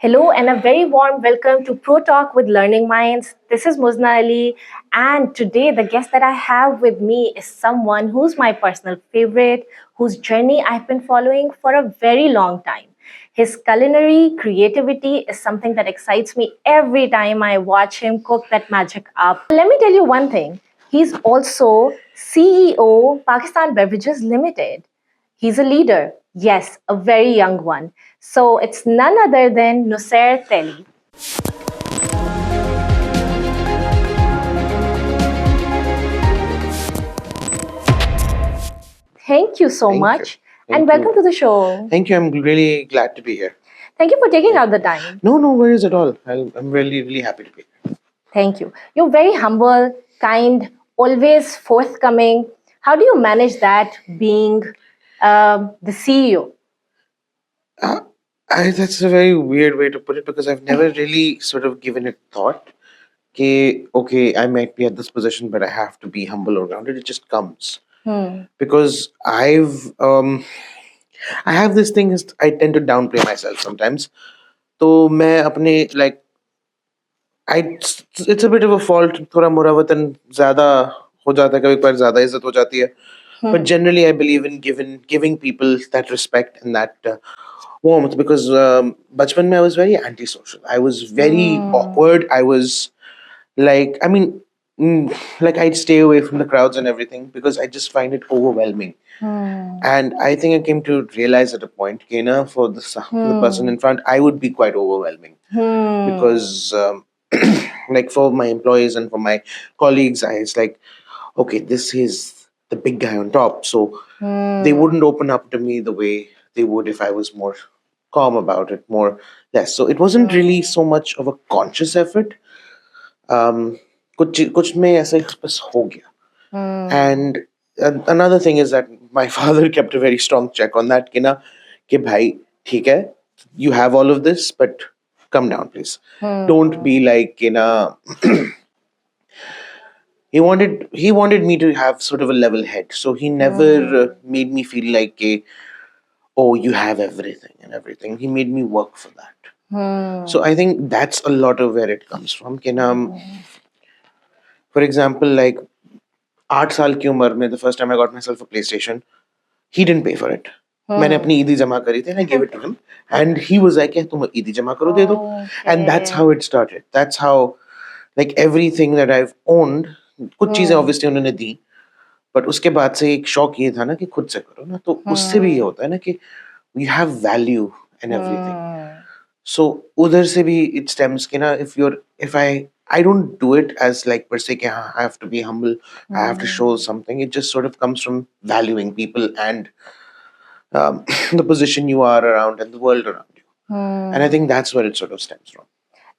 Hello and a very warm welcome to ProTalk with Learning Minds. This is Muzna Ali, and today the guest that I have with me is someone who's my personal favorite, whose journey I've been following for a very long time. His culinary creativity is something that excites me every time I watch him cook that magic up. Let me tell you one thing. He's also CEO Pakistan Beverages Ltd. He's a leader, yes, a very young one. So it's none other than Nusair Ali. Thank you so Thank you. much and Thank welcome you. to the show. Thank you. I'm really glad to be here. Thank you for taking out the time. No worries at all. I'm really happy to be here. Thank you. You're very humble, kind, always forthcoming. How do you manage that being the CEO? Uh, that's a very weird way to put it because I've never really sort of given it thought. Okay, I might be at this position, but I have to be humble around it. It just comes because I have this thing. I tend to downplay myself sometimes. तो मैं अपने like it's a bit of a fault. थोड़ा मुरावतन ज़्यादा हो जाता है कभी कभार ज़्यादा इज्जत हो जाती है. But generally, I believe in giving people that respect and that warmth because bachpan mein I was very antisocial. I was very awkward. I was like, I mean, like I'd stay away from the crowds and everything because I just find it overwhelming. And I think I came to realize at a point, Kena, for the person in front, I would be quite overwhelming because, like, for my employees and for my colleagues, it's like, okay, this is the big guy on top. So they wouldn't open up to me the way they would if I was more calm about it, more less. So it wasn't really so much of a conscious effort. कुछ में ऐसे बस हो गया. And another thing is that my father kept a very strong check on that कि भाई ठीक है, you have all of this, but come down, please. Don't be like he wanted me to have sort of a level head, so he never made me feel like oh, you have everything and everything. He made me work for that. So I think that's a lot of where it comes from. For example, like 8 साल की उम्र में the first time I got myself a PlayStation, he didn't pay for it. मैंने अपनी ईदी जमा करी थी and I gave it to him, and he was like, तुम ईदी जमा करो दे दो. And that's how it started. That's how, like, everything that I've owned, कुछ चीजें obviously उन्होंने दी, but उसके बाद से एक शौक ये था ना कि खुद से करो ना, तो उससे भी ये होता है ना कि we have value and everything. So उधर से भी it stems कि ना, if I don't do it as like per se कि हाँ, I have to be humble, I have to show something. It just sort of comes from valuing people and the position you are around and the world around you. And I think that's where it sort of stems from.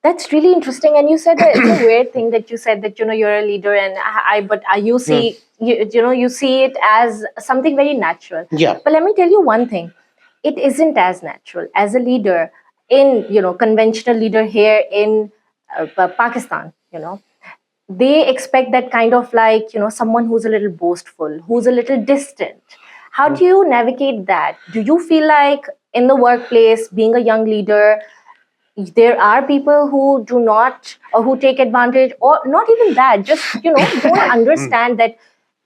That's really interesting. And you said that it's a weird thing that you said that you're a leader, and but you see you see it as something very natural. Yeah. But let me tell you one thing: it isn't as natural as a leader in conventional leader here in Pakistan. They expect that kind of like someone who's a little boastful, who's a little distant. How do you navigate that? Do you feel like in the workplace, being a young leader, there are people who do not or who take advantage, or not even that, just don't understand that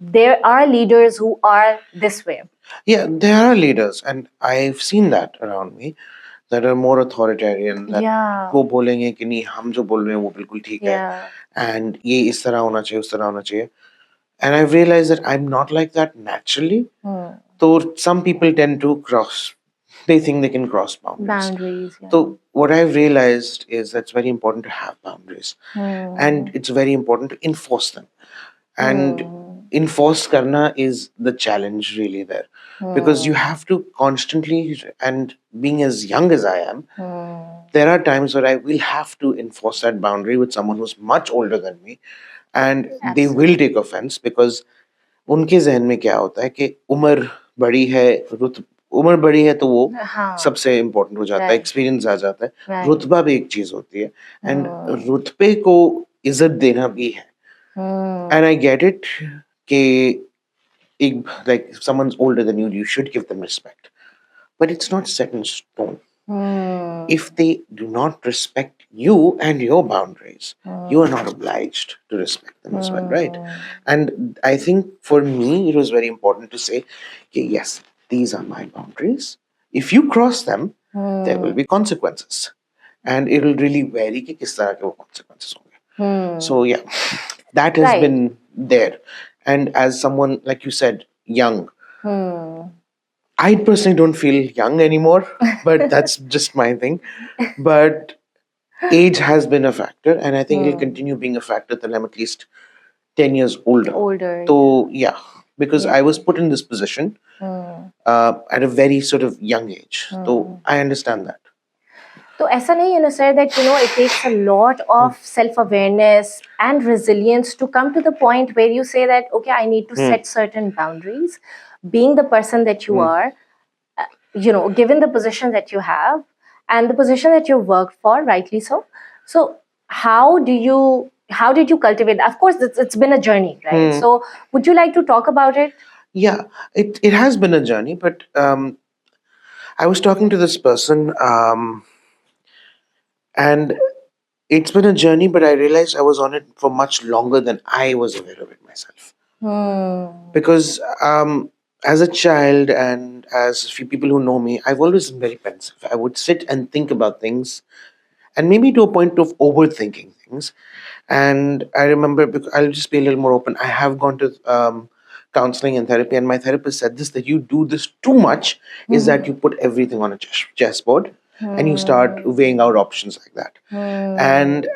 there are leaders who are this way? Yeah, there are leaders, and I've seen that around me that are more authoritarian. That Yeah. वो बोलेंगे कि नहीं, हम जो बोल रहे हैं वो बिल्कुल ठीक है, Yeah. and ये इस तरह होना चाहिए, उस तरह होना चाहिए. And I've realized that I'm not like that naturally. So some people tend to they think they can cross boundaries. Yeah. So what I've realized is that it's very important to have boundaries, and it's very important to enforce them. And enforce karna is the challenge really there, because you have to constantly, and being as young as I am, there are times where I will have to enforce that boundary with someone who's much older than me, and they will take offense because उनके जहन में क्या होता है कि उम्र बड़ी है, उम्र बड़ी है तो वो सबसे इम्पोर्टेंट हो जाता है, एक्सपीरियंस आ जाता है, रुतबा भी एक चीज होती है, एंड रुतबे को इज्जत देना भी है. And I get it कि like if someone's older than you should give them respect, but it's not set in stone. If they do not respect you and your boundaries, you are not obliged to respect them as well, right? And I think for me, it was very important to say, okay, yes, these are my boundaries. If you cross them, there will be consequences. And it will really vary कि किस तरह के वो consequences होंगे. So yeah, that has Right. been there. And as someone, like you said, young, I personally don't feel young anymore, but that's just my thing. But age has been a factor, and I think it'll continue being a factor till I'm at least 10 years older. So, yeah, because I was put in this position at a very sort of young age. So, I understand that. तो ऐसा नहीं है Nusair that it takes a lot of self-awareness and resilience to come to the point where you say that okay, I need to set certain boundaries, being the person that you are, given the position that you have and the position that you've worked for, rightly so. So how did you cultivate? Of course, it's been a journey, right? So would you like to talk about it? Yeah, it has been a journey, but I was talking to this person, and it's been a journey, but I realized I was on it for much longer than I was aware of it myself. Because as a child and as a few people who know me, I've always been very pensive. I would sit and think about things, and maybe to a point of overthinking things. And I remember, because I'll just be a little more open. I have gone to counseling and therapy, and my therapist said this, that you do this too much, is that you put everything on a chessboard and you start weighing out options like that. And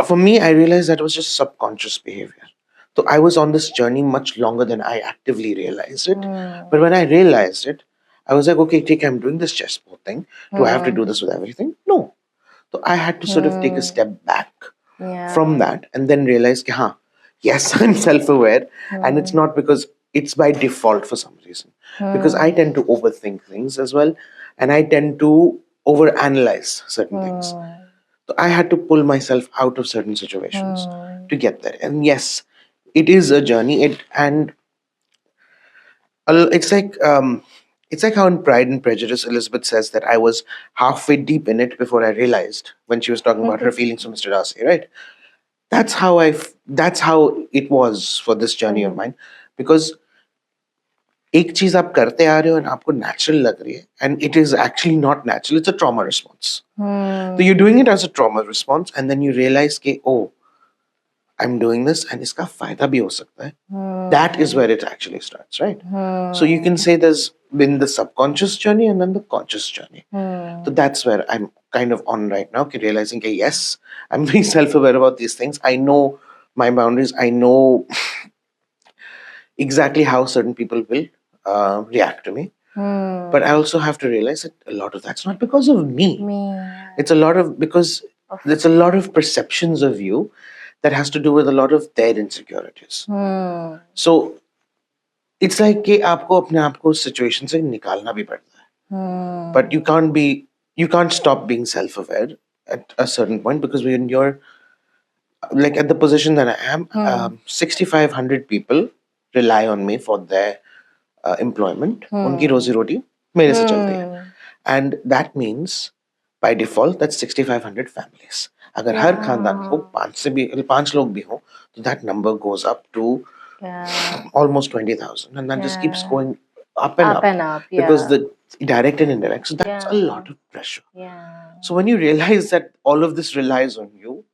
for me, I realized that was just subconscious behavior. So I was on this journey much longer than I actively realized it. But when I realized it, I was like, okay, take, I'm doing this chessboard thing. Do I have to do this with everything? No. So I had to sort of take a step back from that and then realize, हाँ, yes, I'm self-aware, and it's not because it's by default for some reason. Because I tend to overthink things as well, and I tend to overanalyze certain things. So I had to pull myself out of certain situations to get there. And yes, it is a journey. It's like how in Pride and Prejudice, Elizabeth says that I was halfway deep in it before I realized, when she was talking about her feelings for Mr. Darcy, right? That's how that's how it was for this journey of mine. Because एक चीज आप करते आ रहे हो and आपको natural लग रही है, and it is actually not natural, it's a trauma response. So you're doing it as a trauma response, and then you realize कि oh, I'm doing this and इसका फायदा भी हो सकता है. That is where it actually starts, right? So you can say there's been the subconscious journey and then the conscious journey. So that's where I'm kind of on right now, realizing that yes, I'm being self-aware about these things. I know my boundaries. I know exactly how certain people will react to me. But I also have to realize that a lot of that's not because of me. It's a lot of because there's a lot of perceptions of you that has to do with a lot of their insecurities. So it's like कि आपको अपने आप को situation से निकालना भी पड़ता है. But you can't stop being self-aware at a certain point, because when you're like at the position that I am, 6,500 people rely on me for their employment. उनकी रोजी रोटी मेरे से चलती है. And that means by default that's 6,500 families. अगर हर खानदान को पांच लोग भी हो, तो that number goes up to almost 20,000, and that just keeps going up and up, because the direct and indirect. So that's a lot of pressure. So when you realize that all of this relies on you,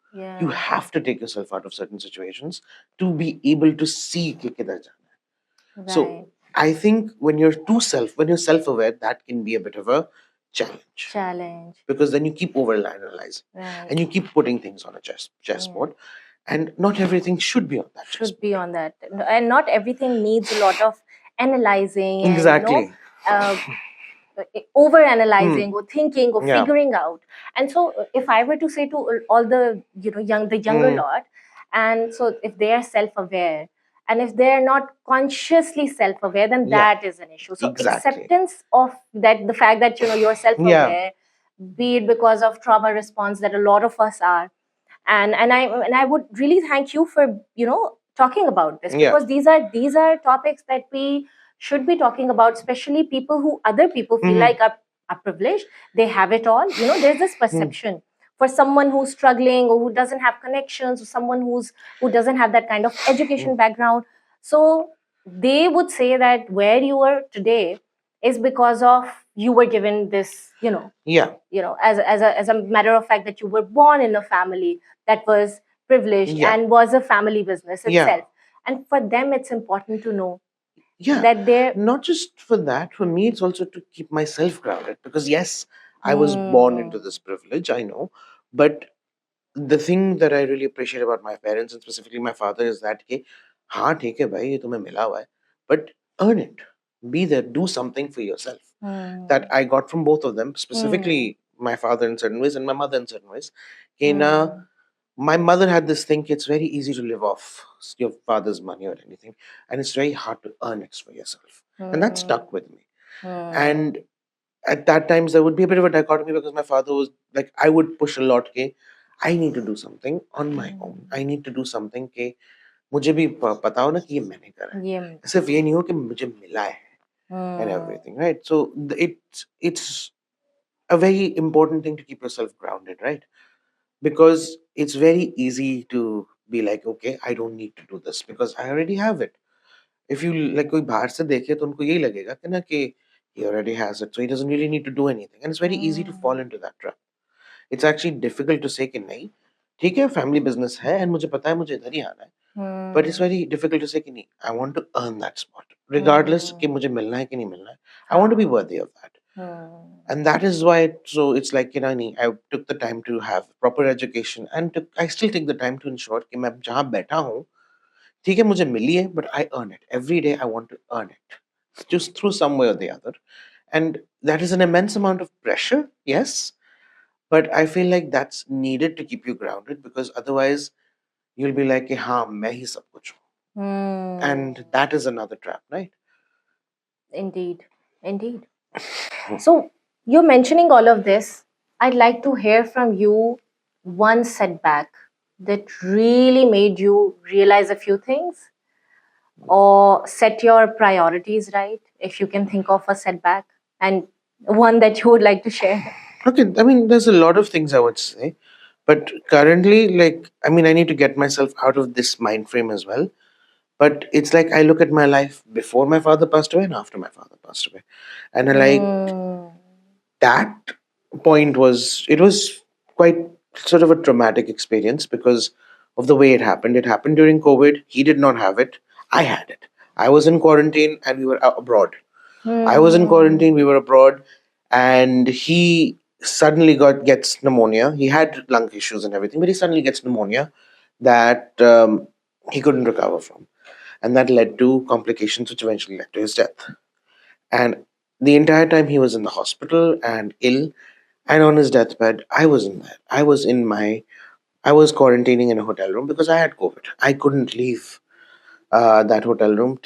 you have to take yourself out of certain situations to be able to see कि किधर जाना है. So I think when you're self-aware, that can be a bit of a challenge. Because then you keep overanalyzing, and you keep putting things on a chessboard, and not everything should be on that chessboard. And not everything needs a lot of analyzing. Exactly. And, over analyzing or thinking or figuring out. And so if I were to say to all the younger lot, and so if they are self-aware, and if they're not consciously self-aware, then that is an issue. So acceptance of that, the fact that you're self-aware, be it because of trauma response that a lot of us are, and I would really thank you for talking about this, because these are topics that we should be talking about, especially people who other people feel like are are privileged, they have it all. There's this perception for someone who's struggling or who doesn't have connections, or someone who doesn't have that kind of education background. So they would say that where you are today is because of you were given this, Yeah, as a matter of fact, that you were born in a family that was privileged yeah, and was a family business yeah, itself. And for them, it's important to know yeah. that they're. Not just for that, for me, it's also to keep myself grounded because, yes, I was born Hmm. into this privilege, I know. But the thing that I really appreciate about my parents and specifically my father is that कि हाँ ठीक है भाई ये तुम्हें मिला हुआ है but earn it, be there, do something for yourself. That Hmm. I got from both of them, Hmm. specifically my father in certain ways and my mother in certain ways. कि ना Hmm. my mother had this thing, it's very easy to live off your father's money or anything, and it's very hard to earn it for yourself, and that Hmm. stuck with me. Hmm. And at that times there would be a bit of a dichotomy because my father was like, I would push a lot ke I need to do something on my own, I need to do something ke मुझे भी पता हो ना कि ये मैंने करा है, ये. सिर्फ ये नहीं हो कि मुझे मिला है and Hmm. everything, right? So it's a very important thing to keep yourself grounded, right? Because it's very easy to be like, okay, I don't need to do this because I already have it. If you like कोई बाहर से देखे तो उनको यही लगेगा कि ना कि he already has it, so he doesn't really need to do anything, and it's very easy to fall Hmm. into that trap. It's actually difficult to say कि नहीं ठीक है फैमिली बिजनेस है and मुझे पता है मुझे इधर ही आना है, but it's Hmm. very difficult to say कि नहीं I want to earn that spot regardless कि Hmm. मुझे मिलना है कि नहीं मिलना है. I want to be हाँ. worthy of that. Hmm. And that is why so it's like नहीं I took the time to have proper education and I still take the time to ensure कि मैं जहाँ बैठा हूँ ठीक है मुझे मिली है but I earn it every day. I want to earn it just through some way or the other, and that is an immense amount of pressure, yes, but I feel like that's needed to keep you grounded because otherwise you'll be like हाँ मैं ही सब कुछ हूँ, Hmm. and that is another trap, right? Indeed. Indeed. So you're mentioning all of this. I'd like to hear from you one setback that really made you realize a few things or set your priorities right. If you can think of a setback and one that you would like to share. Okay, I mean there's a lot of things I would say, but currently like I mean I need to get myself out of this mind frame as well. But it's like I look at my life before my father passed away and after my father passed away, and I like Hmm. that point was it was quite sort of a traumatic experience because of the way it happened. It happened during COVID. He did not have it. I had it. I was in quarantine and we were abroad. I was in quarantine. Hmm. We were abroad, and he suddenly gets pneumonia. He had lung issues and everything, but he suddenly gets pneumonia that he couldn't recover from, and that led to complications, which eventually led to his death. And the entire time he was in the hospital and ill, and on his deathbed, I was in there. I was quarantining in a hotel room because I had COVID. I couldn't leave that hotel room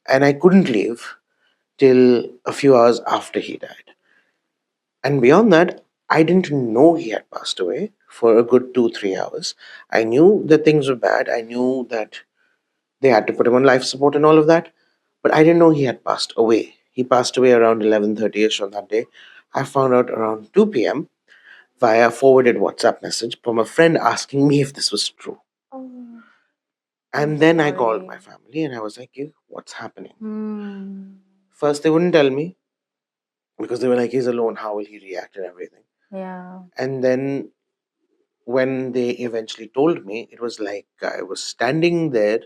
and I couldn't leave till a few hours after he died. And beyond that, I didn't know he had passed away for a good 2, 3 hours. I knew that things were bad. I knew that they had to put him on life support and all of that, but I didn't know he had passed away. He passed away around 11:30ish on that day. I found out around 2 p.m. via forwarded WhatsApp message from a friend asking me if this was true. Oh, I'm And then I called sorry. my family and I was like, "Hey, what's happening?" Hmm. First, they wouldn't tell me because they were like, he's alone, how will he react and everything. Yeah. And then when they eventually told me, it was like I was standing there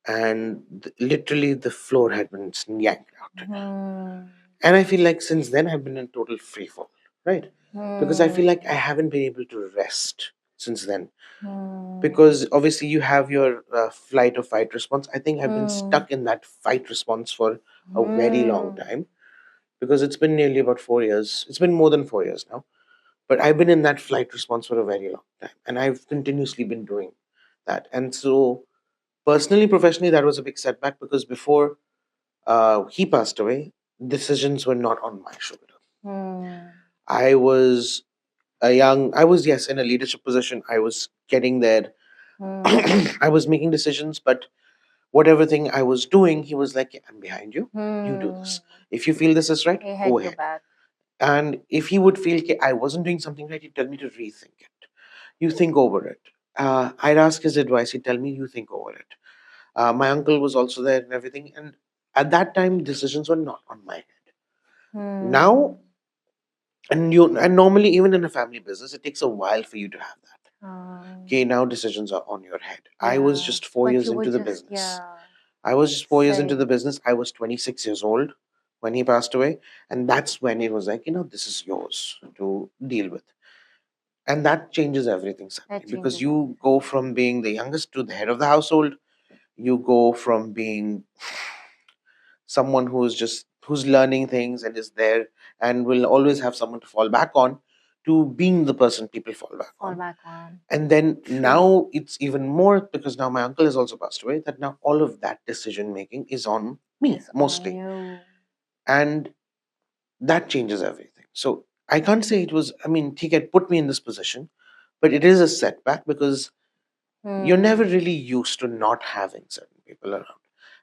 and literally the floor had been yanked out. Hmm. And I feel like since then I've been in total free fall, right? Because I feel Hmm. like I haven't been able to rest since then. Hmm. Because obviously you have your flight or fight response. I think I've been Hmm. stuck in that fight response for a very long Hmm. time because it's been nearly about 4 years. It's been more than 4 years now. But I've been in that flight response for a very long time. And I've continuously been doing that. And so, personally, professionally, that was a big setback because before he passed away, decisions were not on my shoulder. Hmm. I was yes, in a leadership position. I was getting there. Hmm. I was making decisions, but whatever thing I was doing, he was like, "Yeah, I'm behind you. You do Hmm. this. If you feel this is right, He go had your ahead." back. And if he would feel I wasn't doing something right, he'd tell me to rethink it. You think over it. I'd ask his advice. He'd tell me, you think over it. My uncle was also there and everything. And at that time, decisions were not on my head. Now, and normally, even in a family business, it takes a while for you to have that. Okay, now decisions are on your head. I was just 4 years into the business. I was just 4 years into the business. I was 26 years old when he passed away. And that's when it was like, this is yours to deal with. And that changes everything suddenly, because you go from being the youngest to the head of the household. You go from being someone who's learning things and is there and will always have someone to fall back on, to being the person people fall back on. And then now it's even more, because now my uncle has also passed away, that now all of that decision making is on me mostly. And that changes everything. So I can't say it was, he had put me in this position, but it is a setback, because you're never really used to not having certain people around.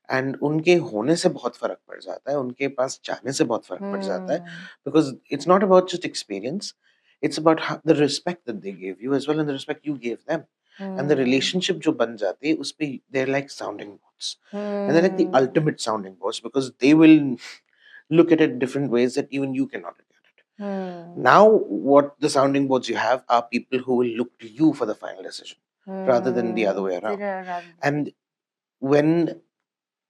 And उनके होने से बहुत फर्क पड़ जाता है, उनके पास जाने से बहुत फर्क पड़ जाता है, because it's not about just experience, it's about the respect that they gave you as well, and the respect you gave them. And the relationship जो बन जाती है, उस पे they're like sounding boards. And they're like the ultimate sounding boards, because they will look at it different ways that even you cannot look at it. Now, what the sounding boards you have are people who will look to you for the final decision, rather than the other way around. And when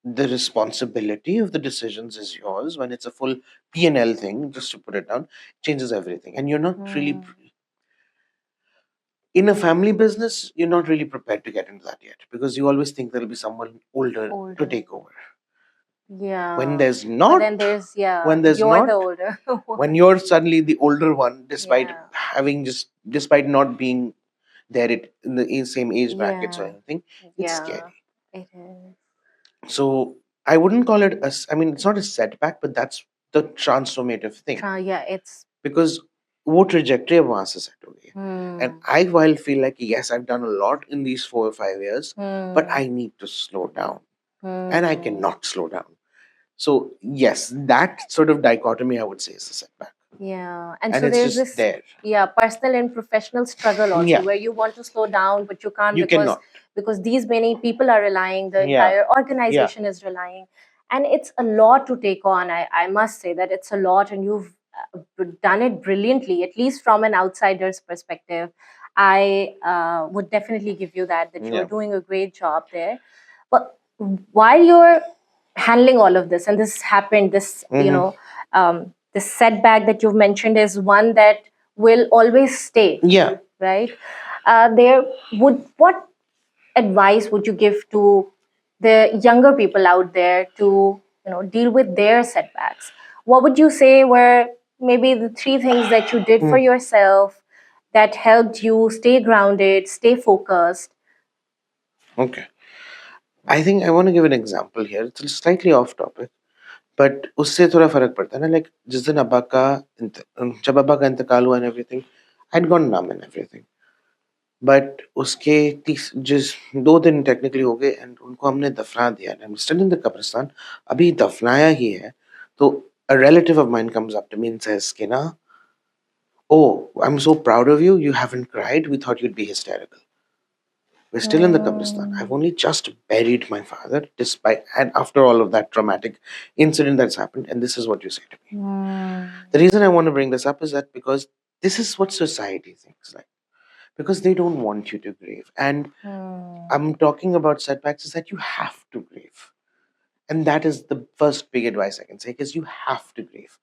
the responsibility of the decisions is yours, when it's a full P&L thing, just to put it down, changes everything. And you're not really, in a family business, you're not really prepared to get into that yet, because you always think there'll be someone older to take over. When there's not, when there's you're not, the older when you're suddenly the older one, despite not being there in the same age brackets or anything, it's scary. It is. So I wouldn't call it it's not a setback, but that's the transformative thing. It's Because वो trajectory अब वहां से set हो गई है. And I while feel like yes, I've done a lot in these 4 or 5 years, but I need to slow down, and I cannot slow down. So yes, that sort of dichotomy I would say is a setback. And so it's there's just this there. personal and professional struggle also, where you want to slow down but you can't, You cannot. because these many people are relying, the entire organization is relying, and it's a lot to take on. I must say that it's a lot, and you've done it brilliantly, at least from an outsider's perspective. I would definitely give you that you're doing a great job there. But while you're handling all of this, and this happened, this this setback that you've mentioned is one that will always stay, right? There would What advice would you give to the younger people out there to deal with their setbacks? What would you say were maybe the 3 things that you did for yourself that helped you stay grounded, stay focused? Okay. I think I want to give an example here. It's slightly off topic, but उससे थोड़ा फर्क पड़ता है ना. Like जिस दिन जब अब्बा का इंतकाल हुआ and everything, I'd gone numb and everything. But उसके 2 दिन टेक्निकली हो गए, and उनको हमने दफना दिया. I'm still in the कब्रिस्तान, अभी दफनाया ही है. तो a relative of mine comes up to me and says कि ना, oh, I'm so proud of you. You haven't cried. We thought you'd be hysterical. We're still in the Kabristan. I've only just buried my father, and after all of that traumatic incident that's happened, and this is what you say to me. The reason I want to bring this up is that because this is what society thinks like. Because they don't want you to grieve. And I'm talking about setbacks is that you have to grieve. And that is the first big advice I can say, because you have to grieve.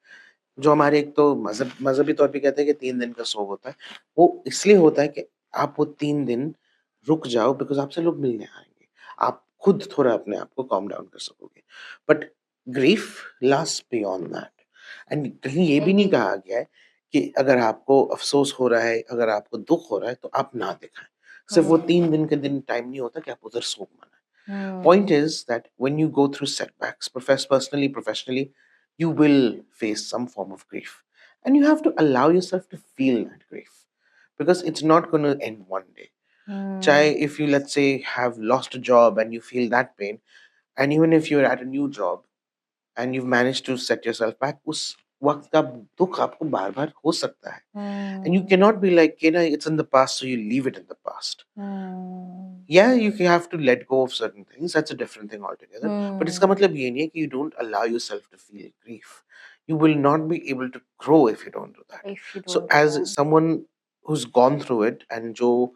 जो हमारे एक तो मजहबी तौर पे कहते हैं कि 3 दिन का शोक होता है, वो इसलिए होता है कि आप वो 3 दिन रुक जाओ, बिकॉज आपसे लोग मिलने आएंगे, आप खुद थोड़ा अपने आप को calm down कर सकोगे. But grief lasts beyond that. And कहीं ये भी नहीं कहा गया है कि अगर आपको अफसोस हो रहा है, अगर आपको दुख हो रहा है, तो आप ना दिखाएं. सिर्फ वो 3 दिन के दिन टाइम नहीं होता कि आप उधर शोक मनाएं. Point is that when you go through setbacks, personally, professionally, you will face some form of grief, and you have to allow yourself to feel that grief, because it's not going to end one day. Chai, if you, let's say, have lost a job and you feel that pain, and even if you're at a new job and you've managed to set yourself back, वक्त का दुख आपको बार बार हो सकता है, and you cannot be like, it's in the past, so you leave it in the past. Yeah, you have to let go of certain things. That's a different thing altogether. But इसका मतलब ये नहीं है कि you don't allow yourself to feel grief. You will not be able to grow if you don't do that. If you So don't do as that. someone who's gone through it, and जो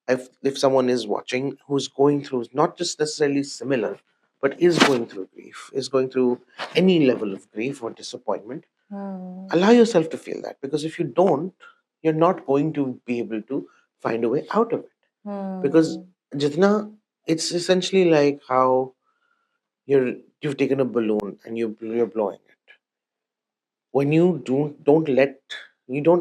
if someone is watching who's going through not just necessarily similar, but is going through grief, is going through any level of grief or disappointment, allow yourself to feel that, because if you don't, you're not going to be able to find a way out of it. Because jitna, it's essentially like how you've taken a balloon and you're blowing it. When you don't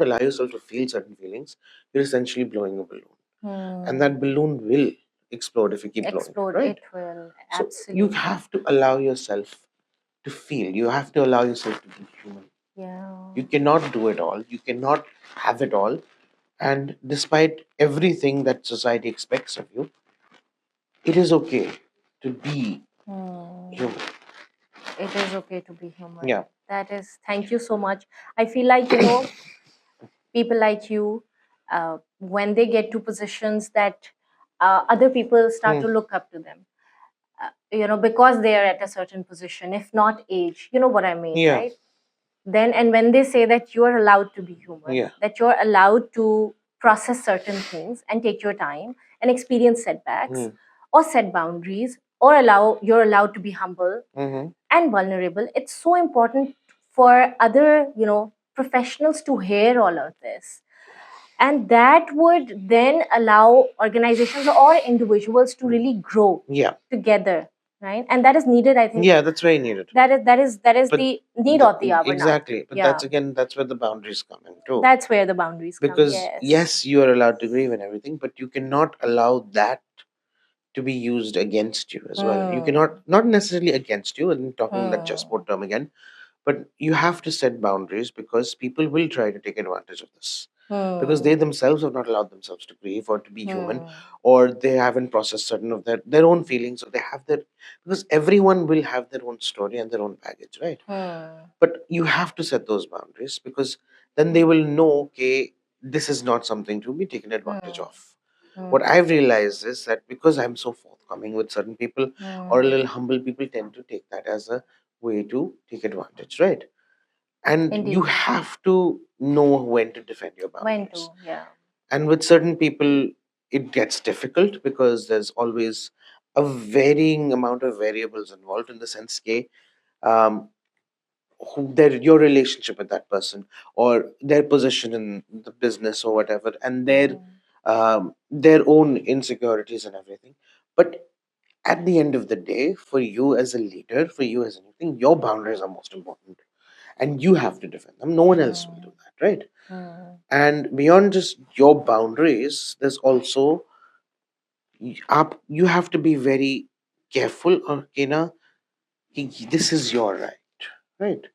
allow yourself to feel certain feelings, you're essentially blowing a balloon, and that balloon will explode if you keep blowing it, right? It will. So Absolutely. you have to allow yourself to feel. You have to allow yourself to be human. Yeah. You cannot do it all. You cannot have it all. And despite everything that society expects of you, it is okay to be human. It is okay to be human. Yeah. That is, thank you so much. I feel like, people like you, when they get to positions that other people start to look up to them, because they are at a certain position, if not age, you know what I mean, Yeah. right? Then, and when they say that you are allowed to be human, Yeah. that you're allowed to process certain things and take your time and experience setbacks or set boundaries, or you're allowed to be humble and vulnerable, it's so important for other professionals to hear all of this, and that would then allow organizations or individuals to really grow Yeah. together, right? And that is needed, I think. Yeah, that's very needed. That is But the need of the hour now. Exactly. But Yeah. that's where the boundaries come in too. That's where the boundaries come. Because Yes. you are allowed to grieve and everything, but you cannot allow that to be used against you as well. You cannot, not necessarily against you, and talking that chessboard term again, but you have to set boundaries, because people will try to take advantage of this, because they themselves have not allowed themselves to grieve or to be human, or they haven't processed certain of their own feelings, or they have their, because everyone will have their own story and their own baggage, right? But you have to set those boundaries, because then they will know, okay, this is not something to be taken advantage of. What I've realized is that because I'm so forthcoming with certain people, or a little humble, people tend to take that as a way to take advantage, right? And Indeed. you have to know when to defend your When boundaries. to, yeah. And with certain people, it gets difficult, because there's always a varying amount of variables involved, in the sense that your relationship with that person, or their position in the business or whatever, and their own insecurities and everything. But at the end of the day, for you as a leader, for you as anything, your boundaries are most important, and you have to defend them. No one else will do that, right? And beyond just your boundaries, there's also you have to be very careful, or this is your right?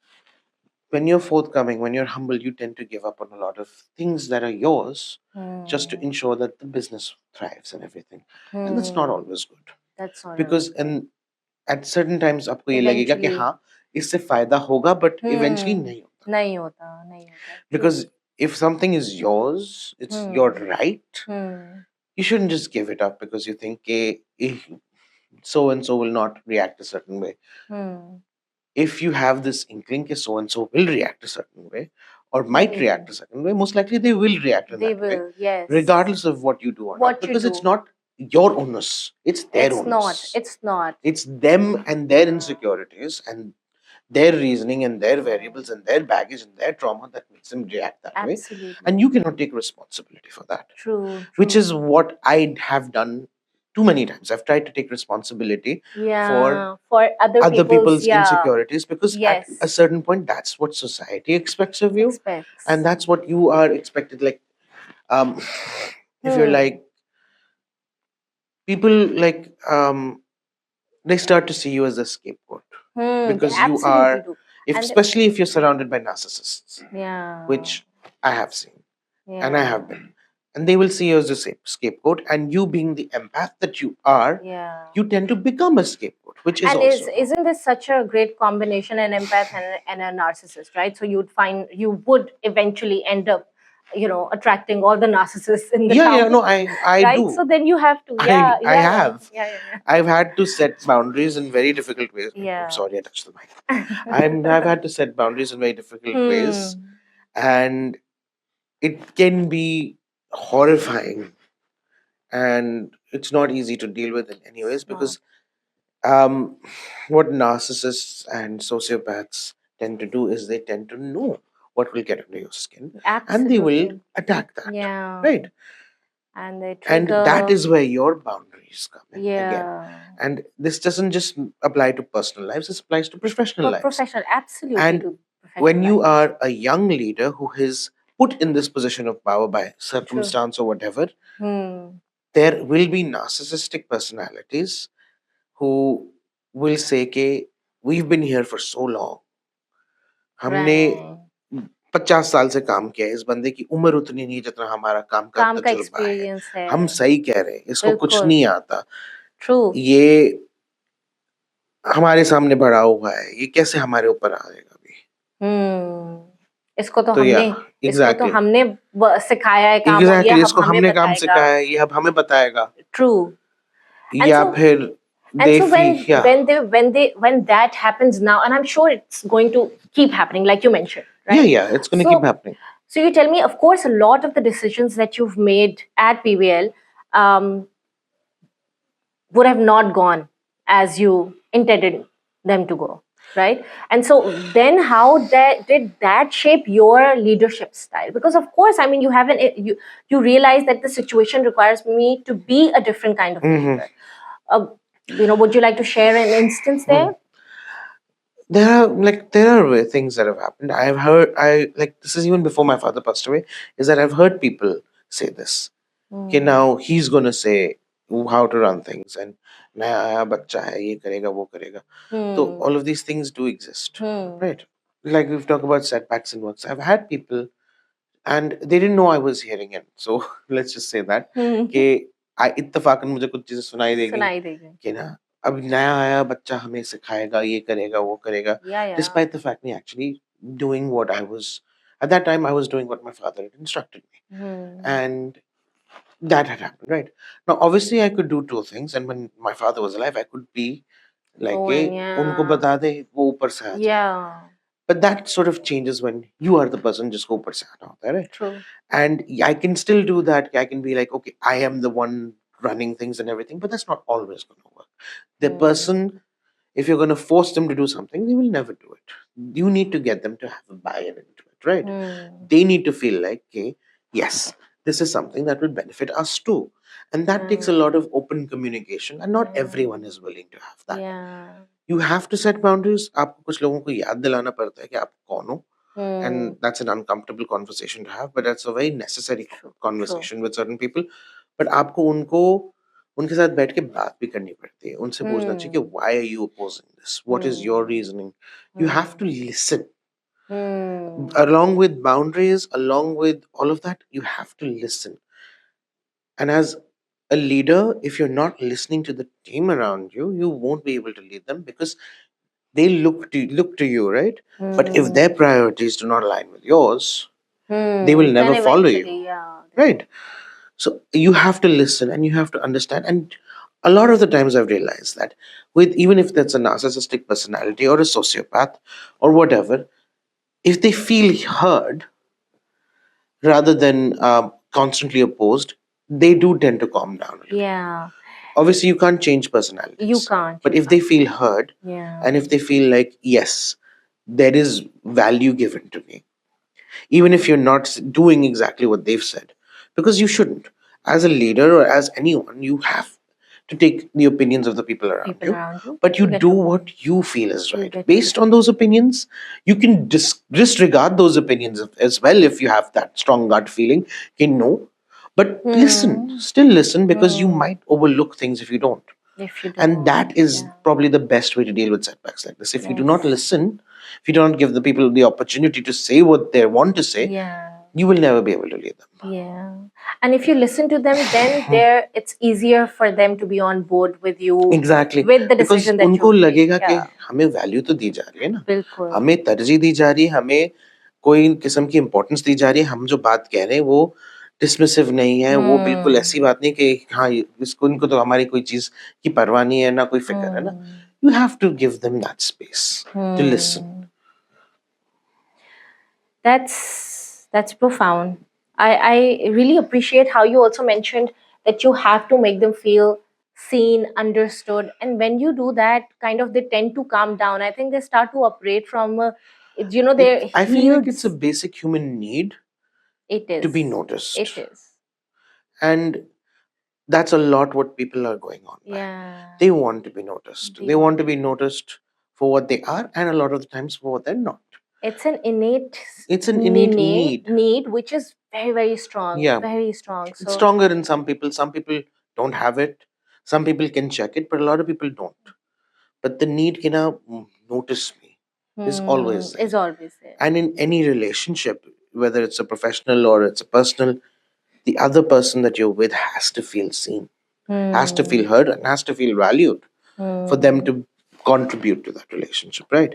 When you're forthcoming, when you're humble, you tend to give up on a lot of things that are yours, just to ensure that the business thrives and everything. And that's not always good. That's not Because and at certain times आपको ये लगेगा कि Eventually. हाँ इससे फायदा होगा, but eventually नहीं होता. नहीं होता, नहीं होता. Because if something is yours, it's your right. You shouldn't just give it up because you think so and so will not react a certain way. If you have this inkling that so and so will react a certain way, or might react a certain way, most likely they will react in They that way, will, yes. regardless of what you do or What not, you because it's do. not your onus, it's their It's onus. not. It's not. It's them and their insecurities and their reasoning and their variables and their baggage and their trauma that makes them react that way. Absolutely. And you cannot take responsibility for that. True. Which is what I have done too many times. I've tried to take responsibility Yeah. For other people's yeah. insecurities, because Yes. at a certain point, that's what society expects of you. Expects. And that's what you are expected. Like, if you're like, people like, they start to see you as a scapegoat, because They you absolutely are, do. especially if you're surrounded by narcissists, Yeah. which I have seen and I have been. and they will see you as a scapegoat, and you being the empath that you are, Yeah. you tend to become a scapegoat, which is And also wrong. isn't this such a great combination, an empath and a narcissist, right? So you would eventually end up, attracting all the narcissists in the Yeah, town, no, I right? do. So then you have to, I yeah, I yeah, yeah, have. yeah, yeah, I've had to set boundaries in very difficult ways. I'm yeah. sorry, I touched the mic. Yeah. I've had to set boundaries in very difficult ways, Hmm. and it can be horrifying, and it's not easy to deal with in any ways, It's not. because um, what narcissists and sociopaths tend to do is they tend to know what will get under your skin, and they will Absolutely. attack that, Yeah. right? And they And that trigger. is where your boundaries come in again. Yeah. And this doesn't just apply to personal lives, this applies to professional For lives. professional, absolutely, And to when professional you life. are a young leader who is put in this position of power by True. circumstance or whatever, Hmm. there will be narcissistic personalities who will say कि we've been here for so long, हमने Right. 50 साल से काम किया है, इस बंदे की उम्र उतनी नहीं जितना हमारा काम का काम का तजुर्बा है, एक्सपीरियंस है. हम सही कह रहे हैं, इसको कुछ बिल्कुल. नहीं आता, ट्रू. ये हमारे सामने बड़ा हुआ है, ये कैसे हमारे ऊपर आएगा अभी? इसको तो तो हमने इसको तो एग्जैक्टली हमने सिखाया है काम, और ये एग्जैक्टली अब इसको हमें हमने काम बताएगा. सिखाया है, ये अब हमें बताएगा, ट्रू. And या so फिर and दे so फी या when that happens now, and I'm sure it's going to keep happening, like you mentioned, right? या it's gonna keep happening. So you tell me, of course, a lot of the decisions that you've made at PBL would have not gone as you intended them to go, right? And so then how did that shape your leadership style? Because of course, I mean, you realize that the situation requires me to be a different kind of leader. Uh, would you like to share an instance there? There are things that have happened. I've heard, I like, this is even before my father passed away, is that I've heard people say this. Okay, now he's gonna say how to run things, and नया आया बच्चा है, ये करेगा वो करेगा. So all of these things do exist, right? Like we've talked about setbacks and works. I've had people, and they didn't know I was hearing it. So let's just say that कि इत्तेफाकन मुझे कुछ चीजें सुनाई देगी सुनाई देगी. कि ना अब नया आया बच्चा हमें सिखाएगा, ये करेगा वो करेगा, Yeah, yeah. despite the fact me actually doing what I was at that time, I was doing what my father had instructed me, and that had happened, right? Now obviously I could do two things, and when my father was alive I could be like Oh, कि yeah. उनको बता दे वो ऊपर से आ जाए. Yeah. But that sort of changes when you are the person जिसको ऊपर से आना होता है, right? True. And I can still do that. I can be like, okay, I am the one running things and everything, but that's not always going to work. The person, if you're going to force them to do something, they will never do it. You need to get them to have a buy-in into it, right? They need to feel like, okay, yes, this is something that will benefit us too. And that takes a lot of open communication, and not everyone is willing to have that. Yeah. You have to set boundaries. आपको कुछ लोगों को याद दिलाना पड़ता है कि आप कौन हो. And that's an uncomfortable conversation to have, but that's a very necessary conversation with certain people. But आपको उनको उनके साथ बैठ के बात भी करनी पड़ती है, उनसे पूछना चाहिए कि why are you opposing this? What is your reasoning? You have to listen. Along with boundaries, along with all of that, you have to listen. And as a leader, if you're not listening to the team around you, you won't be able to lead them, because they look to you, right? But if their priorities do not align with yours, they will never Then follow you, eventually, yeah. right? So you have to listen and you have to understand. And a lot of the times I've realized that with, even if that's a narcissistic personality or a sociopath or whatever, if they feel heard rather than constantly opposed, they do tend to calm down a little. Yeah. Obviously you can't change personalities, You can't. but if they feel heard, Yeah. and if they feel like, yes, there is value given to me, even if you're not doing exactly what they've said, because you shouldn't. As a leader or as anyone, you have to take the opinions of the people around you, but you do what you feel is right. Based on those opinions, you can disregard those opinions as well if you have that strong gut feeling. Okay, no, but listen, still listen, because you might overlook things if you don't. If you And don't. that is probably the best way to deal with setbacks like this. If you do not listen, if you don't give the people the opportunity to say what they want to say, you will never be able to lead them. Yeah. And if you listen to them, then it's easier for them to be on board with you. Exactly. With the Because decision that उनको you लगेगा कि yeah. हमें value तो दी जा रही है ना, बिल्कुल. हमें तरजीह दी जा रही है, हमें कोई किस्म की इम्पोर्टेंस दी जा रही है, हम जो बात कह रहे हैं वो डिसमिसिव नहीं है, वो बिल्कुल ऐसी बात नहीं कि हाँ इसको इनको तो हमारी कोई चीज की परवाह नहीं है ना कोई फिक्र है ना. You have to give them that space to listen. That's profound. I really appreciate how you also mentioned that you have to make them feel seen, understood, and when you do that, kind of they tend to calm down. I think they start to operate from their I feel like it's a healed. basic human need It is to be noticed. It is. And that's a lot what people are going on by. Yeah. They want to be noticed. They want to be noticed for what they are, and a lot of the times for what they're not. It's an innate need. which is very, very strong. Yeah. Very strong. It's stronger in some people. Some people don't have it. Some people can check it, but a lot of people don't. But the need to notice me is always there. Is always there. And in any relationship, whether it's a professional or it's a personal, the other person that you're with has to feel seen, has to feel heard, and has to feel valued for them to contribute to that relationship, right?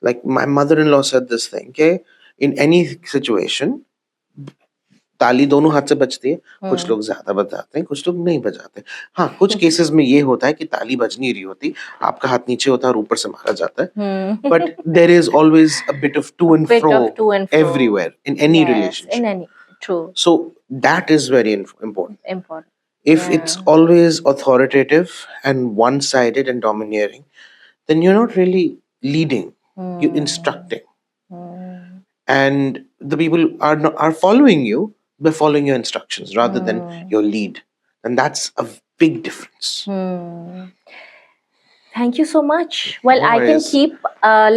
Like my mother-in-law said this thing, okay? In any situation, ताली दोनों हाथ से बजती है. कुछ लोग ज्यादा बजाते हैं, कुछ लोग नहीं बजाते. हाँ, कुछ केसेस में ये होता है कि ताली बज नहीं रही होती, आपका हाथ नीचे होता है और ऊपर से मारा जाता है. But there is always a bit of to and fro everywhere in any relationship. In any, true. So that is very important. Important. If it's always authoritative and one-sided and domineering, then you're not really leading, you're instructing. And the people are following you by following your instructions rather than your lead. And that's a big difference. Thank you so much. Well, No I can worries. keep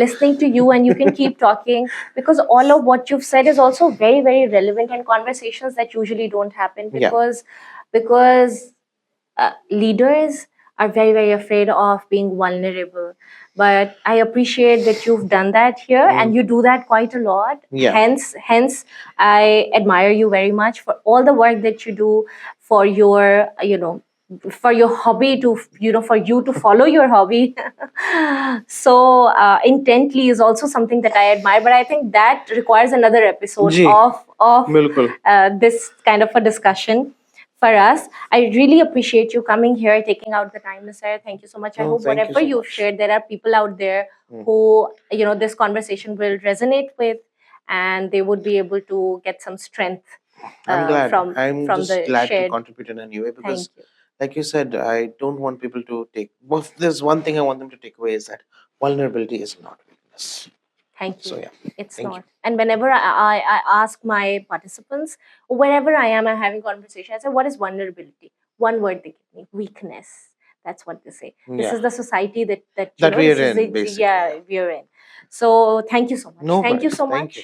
listening to you and you can keep talking because all of what you've said is also very, very relevant and conversations that usually don't happen because leaders are very, very afraid of being vulnerable. But I appreciate that you've done that here and you do that quite a lot. Yeah. Hence, I admire you very much for all the work that you do for your, for your hobby to, for you to follow your hobby so intently is also something that I admire. But I think that requires another episode of this kind of a discussion for us. I really appreciate you coming here, taking out the time, Nusair. Thank you so much. I hope thank you whatever so you've much. shared, there are people out there who, this conversation will resonate with and they would be able to get some strength I'm glad. from just the glad to shared. contribute in any way because, Thank you. like you said, I don't want people to take. Well, there's one thing I want them to take away is that vulnerability is not weakness. Thank you. So yeah, it's thank not. you. And whenever I ask my participants, wherever I am, I'm having conversation, I say, what is vulnerability? One word they give me: weakness. That's what they say. This Yeah. is the society that That we are this is in, basically. we're in. So thank you so much. No thank you worries. so Thank much. you.